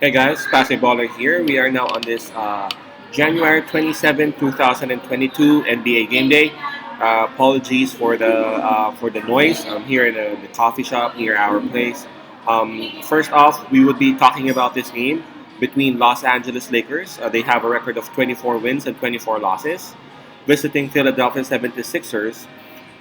Hey guys, Baller here. We are now on this January 27, 2022 NBA Game Day. Apologies for the noise. I'm here in the coffee shop near our place. First off, we would be talking about this game between Los Angeles Lakers. They have a record of 24 wins and 24 losses, visiting Philadelphia 76ers,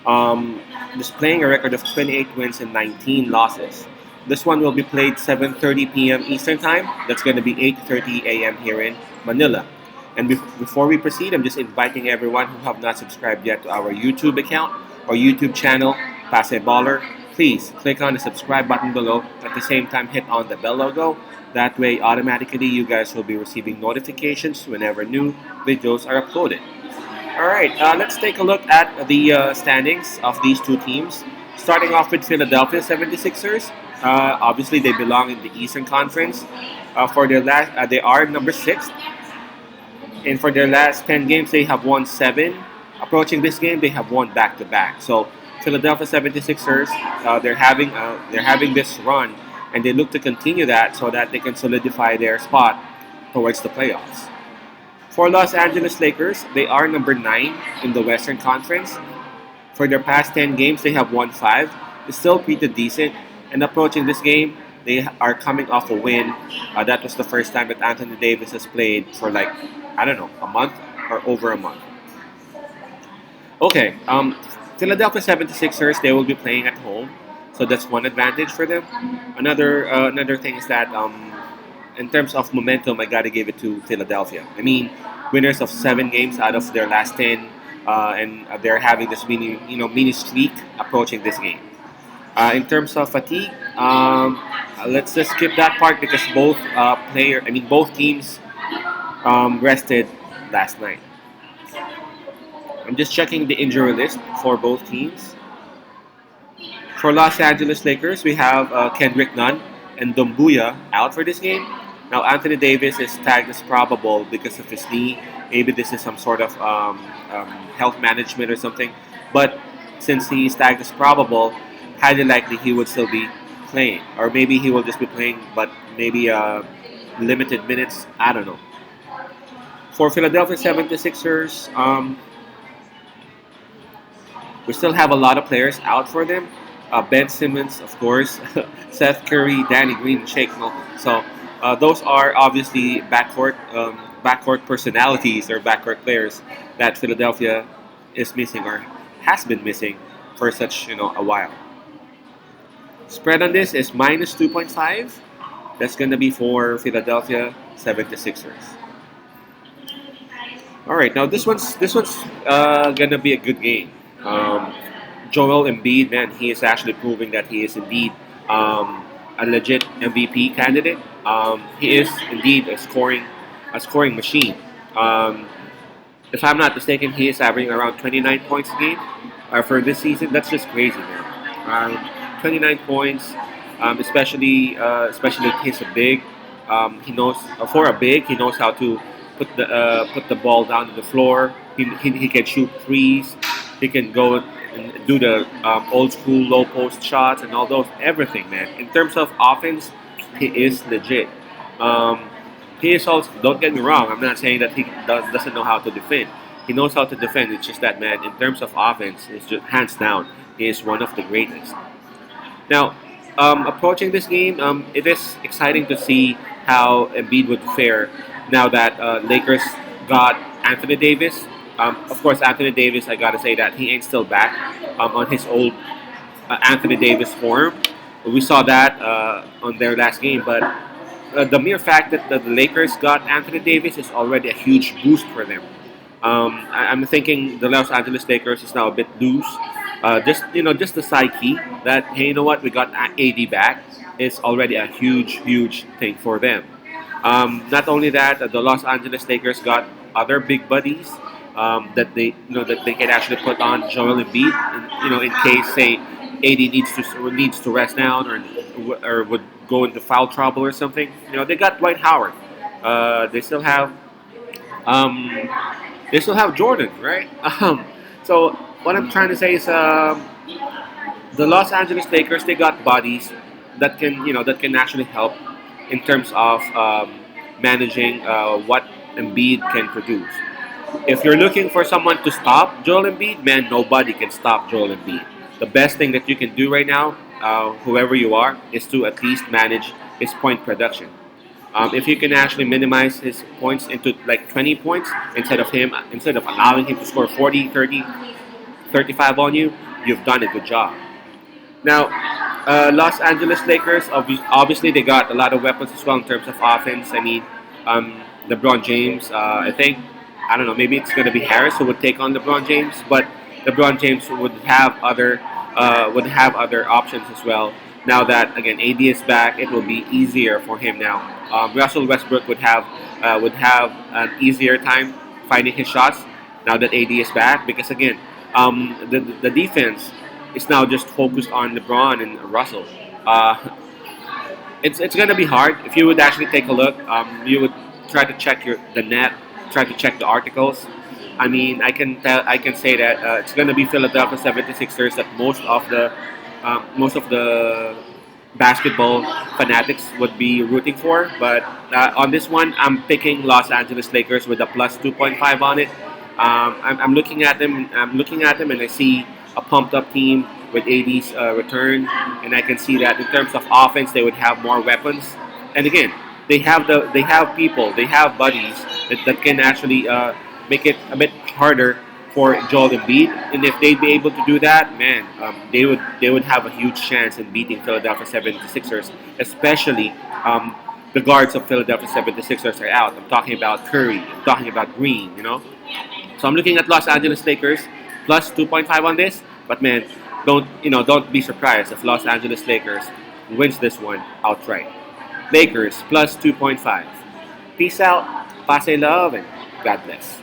um, displaying a record of 28 wins and 19 losses. This one will be played 7:30 p.m. Eastern Time. That's going to be 8:30 a.m. here in Manila. And before we proceed, I'm just inviting everyone who have not subscribed yet to our YouTube account or YouTube channel, Pase Baller. Please click on the subscribe button below. At the same time, hit on the bell logo. That way, automatically, you guys will be receiving notifications whenever new videos are uploaded. All right, let's take a look at the standings of these two teams. Starting off with Philadelphia 76ers. Obviously, they belong in the Eastern Conference. They are number six, and for their last 10 games, they have won seven. Approaching this game, they have won back to back. So, Philadelphia 76ers, they're having this run, and they look to continue that so that they can solidify their spot towards the playoffs. For Los Angeles Lakers, they are number 9 in the Western Conference. For their past 10 games, they have won 5. It's still pretty decent. And approaching this game, they are coming off a win. That was the first time that Anthony Davis has played for like, I don't know, a month or over a month. Okay, Philadelphia 76ers, they will be playing at home. So that's one advantage for them. Another thing is that in terms of momentum, I got to give it to Philadelphia. I mean, winners of 7 games out of their last 10, and they're having this mini streak approaching this game. In terms of fatigue, let's just skip that part because both teams rested last night. I'm just checking the injury list for both teams. For Los Angeles Lakers, we have Kendrick Nunn and Dumbuya out for this game. Now, Anthony Davis is tagged as probable because of his knee. Maybe this is some sort of health management or something. But since he is tagged as probable, highly likely he would still be playing. Or maybe he will just be playing, but maybe limited minutes. I don't know. For Philadelphia 76ers, we still have a lot of players out for them. Ben Simmons, of course, Seth Curry, Danny Green, and Shake Milton. So those are obviously backcourt personalities or backcourt players that Philadelphia is missing or has been missing for such a while. Spread on this is minus 2.5. That's going to be for Philadelphia 76ers. All right, now this one's gonna be a good game. Joel Embiid, man, he is actually proving that he is indeed a legit MVP candidate. He is indeed a scoring machine. Um, if I'm not mistaken, he is averaging around 29 points a game for this season. That's just crazy, man. 29 points, especially if he's a big. He knows for a big, he knows how to put the ball down to the floor. He can shoot threes. He can go and do the old school low post shots and all those everything, man. In terms of offense, he is legit. Um, he is also. Don't get me wrong. I'm not saying that he doesn't know how to defend. He knows how to defend. It's just that, man. In terms of offense, it's just hands down. He is one of the greatest. Now, approaching this game, it is exciting to see how Embiid would fare now that Lakers got Anthony Davis. Of course, Anthony Davis, I gotta say that he ain't still back on his old Anthony Davis form. We saw that on their last game, but the mere fact that the Lakers got Anthony Davis is already a huge boost for them. I'm thinking the Los Angeles Lakers is now a bit loose. Just the psyche that hey, you know what, we got AD back is already a huge thing for them. Not only that, the Los Angeles Lakers got other big buddies that they can actually put on Joel Embiid, in case say AD needs to rest down or would go into foul trouble or something. They got Dwight Howard. They still have um, Jordan, right? So what I'm trying to say is the Los Angeles Lakers, they got bodies that can actually help in terms of managing what Embiid can produce. If you're looking for someone to stop Joel Embiid, man, nobody can stop Joel Embiid. The best thing that you can do right now, whoever you are, is to at least manage his point production. If you can actually minimize his points into like 20 points instead of allowing him to score 40, 30, 35 on you, you've done a good job. Now, Los Angeles Lakers, obviously, they got a lot of weapons as well in terms of offense. I mean, LeBron James, I think, I don't know, maybe it's going to be Harris who would take on LeBron James, but LeBron James would have other options as well. Now that again AD is back, it will be easier for him now. Russell Westbrook would have an easier time finding his shots now that AD is back because again, the defense is now just focused on LeBron and Russell. Uh, it's gonna be hard if you would actually take a look. You would try to check the net, try to check the articles. I mean, I can say that it's gonna be Philadelphia 76ers that most of the basketball fanatics would be rooting for. But on this one, I'm picking Los Angeles Lakers with a plus 2.5 on it. I'm looking at them. I'm looking at them, and I see a pumped up team with AD's return, and I can see that in terms of offense, they would have more weapons. And again, they have people, they have buddies that can actually make it a bit harder for Joel Embiid. And if they'd be able to do that, man, they would have a huge chance in beating Philadelphia 76ers, especially the guards of Philadelphia 76ers are out. I'm talking about Curry, I'm talking about Green, you know. So I'm looking at Los Angeles Lakers plus 2.5 on this. But man, don't be surprised if Los Angeles Lakers wins this one outright. Lakers plus 2.5. Peace out, pass love, and God bless.